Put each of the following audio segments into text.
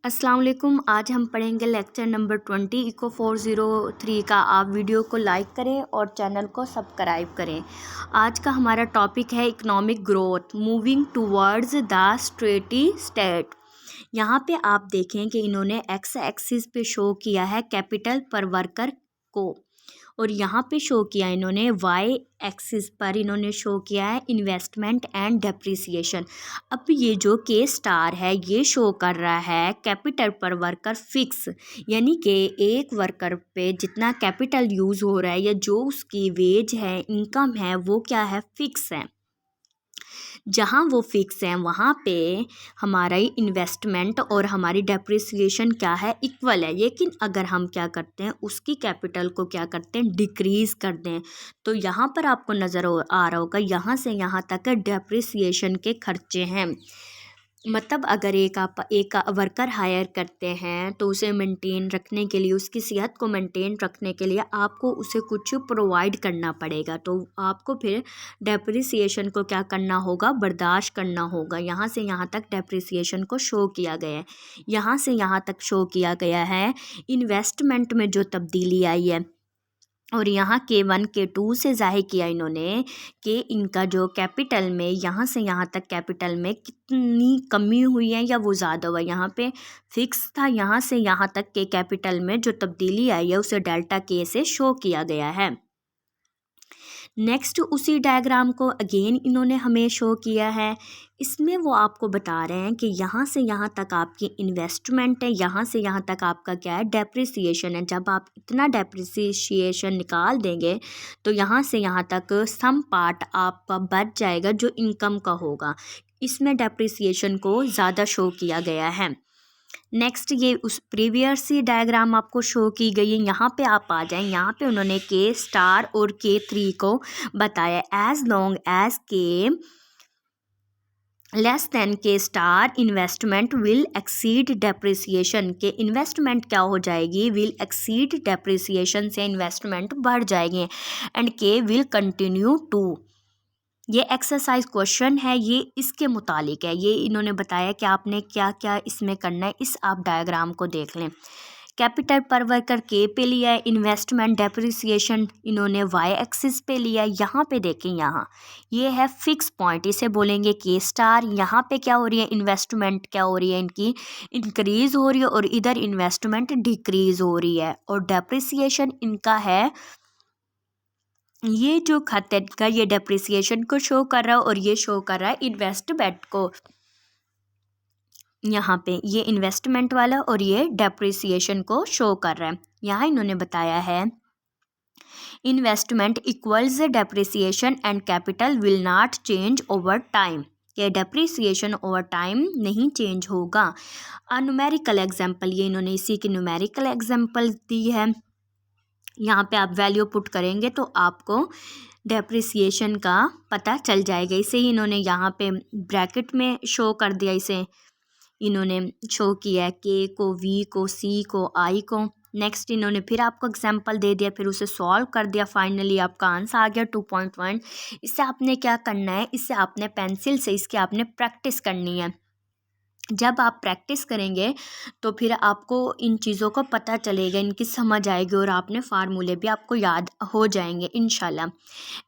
अस्सलाम वालेकुम। आज हम पढ़ेंगे लेक्चर नंबर 20 इको 403 का। आप वीडियो को लाइक करें और चैनल को सब्सक्राइब करें। आज का हमारा टॉपिक है economic growth moving towards the steady state. यहाँ पे आप देखें कि इन्होंने एक्स एक्सिस पे शो किया है कैपिटल पर वर्कर को, और यहाँ पे शो किया इन्होंने वाई एक्सिस पर इन्होंने शो किया है इन्वेस्टमेंट एंड डेप्रिसिएशन। अब ये जो के स्टार है ये शो कर रहा है कैपिटल पर वर्कर फिक्स, यानी कि एक वर्कर पे जितना कैपिटल यूज़ हो रहा है या जो उसकी वेज है इनकम है वो क्या है, फिक्स है। जहाँ वो फिक्स है वहाँ पे हमारा इन्वेस्टमेंट और हमारी डेप्रिसिएशन क्या है, इक्वल है। लेकिन अगर हम क्या करते हैं उसकी कैपिटल को क्या करते हैं, डिक्रीज़ कर दें, तो यहाँ पर आपको नज़र आ रहा होगा यहाँ से यहाँ तक डेप्रिसिएशन के खर्चे हैं। मतलब अगर एक वर्कर हायर करते हैं तो उसे मेंटेन रखने के लिए, उसकी सेहत को मेंटेन रखने के लिए आपको उसे कुछ प्रोवाइड करना पड़ेगा, तो आपको फिर डेप्रिसिएशन को क्या करना होगा, बर्दाश्त करना होगा। यहाँ से यहाँ तक डेप्रिसिएशन को शो किया गया है, यहाँ से यहाँ तक शो किया गया है इन्वेस्टमेंट में जो तब्दीली आई है। और यहाँ K1 K2 से ज़ाहिर किया इन्होंने कि इनका जो कैपिटल में यहाँ से यहाँ तक कैपिटल में कितनी कमी हुई है या वो ज़्यादा हुआ। यहाँ पे फिक्स था, यहाँ से यहाँ तक के कैपिटल में जो तब्दीली आई है उसे डेल्टा K से शो किया गया है। नेक्स्ट उसी डायग्राम को अगेन इन्होंने हमें शो किया है। इसमें वो आपको बता रहे हैं कि यहाँ से यहाँ तक आपकी इन्वेस्टमेंट है, यहाँ से यहाँ तक आपका क्या है, डेप्रिसिएशन है। जब आप इतना डेप्रिसिएशन निकाल देंगे तो यहाँ से यहाँ तक सम पार्ट आपका बच जाएगा जो इनकम का होगा। इसमें डेप्रिसिएशन को ज़्यादा शो किया गया है। नेक्स्ट ये उस प्रीवियस डायग्राम आपको शो की गई है। यहाँ पे आप आ जाएं, यहाँ पे उन्होंने के स्टार और K3 को बताया एज लॉन्ग एज के लेस देन के star investment will exceed depreciation. के इन्वेस्टमेंट क्या हो जाएगी, विल एक्सीड डेप्रिसिएशन से इन्वेस्टमेंट बढ़ जाएगी एंड के विल कंटिन्यू टू। ये एक्सरसाइज क्वेश्चन है, ये इसके मुतालिक है। ये इन्होंने बताया कि आपने क्या क्या इसमें करना है। इस आप डायग्राम को देख लें। कैपिटल पर वर्कर के पे लिया है, इन्वेस्टमेंट डेप्रिसिएशन इन्होंने वाई एक्सिस पे लिया है। यहाँ पे देखें, यहाँ ये है फिक्स पॉइंट, इसे बोलेंगे के स्टार। यहाँ पे क्या हो रही है, इन्वेस्टमेंट क्या हो रही है, इनकी इंक्रीज हो रही है और इधर इन्वेस्टमेंट डिक्रीज हो रही है। और डेप्रिसिएशन इनका है, ये जो खत है का ये डेप्रिसिएशन को शो कर रहा है और ये शो कर रहा है इन्वेस्टमेंट को। यहाँ पे ये इन्वेस्टमेंट वाला और ये डेप्रिसिएशन को शो कर रहा है। यहाँ इन्होंने बताया है investment equals depreciation and capital will not change over time. ये डेप्रिसिएशन ओवर टाइम नहीं चेंज होगा। न्यूमेरिकल एग्जाम्पल, ये इन्होंने इसी की न्यूमेरिकल एग्जाम्पल दी है। यहाँ पे आप वैल्यू पुट करेंगे तो आपको डेप्रिसिएशन का पता चल जाएगा। इसे ही इन्होंने यहाँ पे ब्रैकेट में शो कर दिया, इसे इन्होंने शो किया है के को, वी को, सी को, आई को। नेक्स्ट इन्होंने फिर आपको एग्जांपल दे दिया, फिर उसे सॉल्व कर दिया, फाइनली आपका आंसर आ गया 2.1। इससे आपने क्या करना है, इससे आपने पेंसिल से इसकी आपने प्रैक्टिस करनी है। जब आप प्रैक्टिस करेंगे तो फिर आपको इन चीज़ों को पता चलेगा, इनकी समझ आएगी और आपने फार्मूले भी आपको याद हो जाएंगे इंशाल्लाह।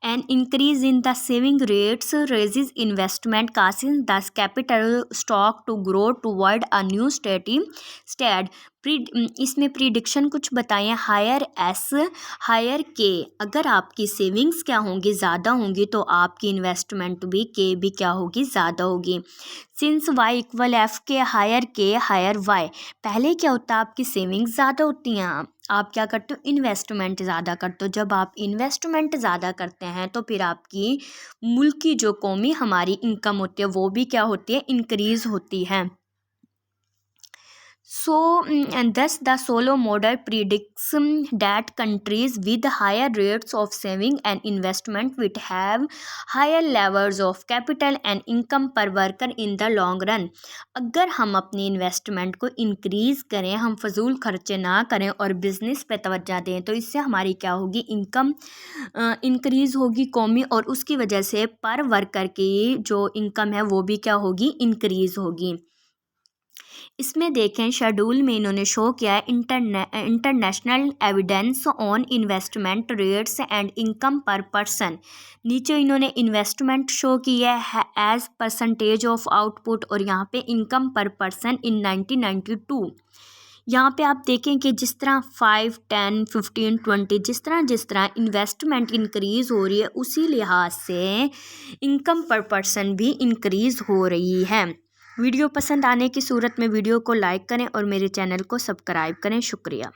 An increase in the saving rates raises investment causing the capital stock to grow toward a new state. इसमें प्रिडिक्शन कुछ बताएं, हायर एस हायर के। अगर आपकी सेविंग्स क्या होंगी, ज़्यादा होंगी, तो आपकी इन्वेस्टमेंट भी के भी क्या होगी, ज़्यादा होगी। सिंस वाई इक्वल एफ के हायर वाई। पहले क्या होता है, आपकी सेविंग्स ज़्यादा होती हैं, आप क्या करते हो, इन्वेस्टमेंट ज़्यादा करते हो। जब आप इन्वेस्टमेंट ज़्यादा करते हैं तो फिर आपकी मुल्क की जो कौमी हमारी इनकम होती है वो भी क्या होती है, इंक्रीज़ होती है। So, thus the Solow model predicts that countries with higher rates of saving and investment will have higher levels of capital and income per worker in the long run. अगर हम अपनी इन्वेस्टमेंट को increase करें, हम फजूल खर्चे ना करें और बिज़नेस पे तवज्जो दें, तो इससे हमारी क्या होगी, इनकम इंक्रीज़ होगी कौमी, और उसकी वजह से पर वर्कर की जो इनकम है वो भी क्या होगी, इंक्रीज़ होगी। इसमें देखें शेड्यूल में इन्होंने शो किया है international evidence on investment rates and income पर पर्सन। नीचे इन्होंने इन्वेस्टमेंट शो किया है एज परसेंटेज ऑफ आउटपुट, और यहाँ पे इनकम पर पर्सन इन 1992। यहाँ पे आप देखें कि जिस तरह 5, 10, 15, 20 जिस तरह इन्वेस्टमेंट इंक्रीज़ हो रही है, उसी लिहाज से इनकम पर पर्सन भी इंक्रीज़ हो रही है। वीडियो पसंद आने की सूरत में वीडियो को लाइक करें और मेरे चैनल को सब्सक्राइब करें। शुक्रिया।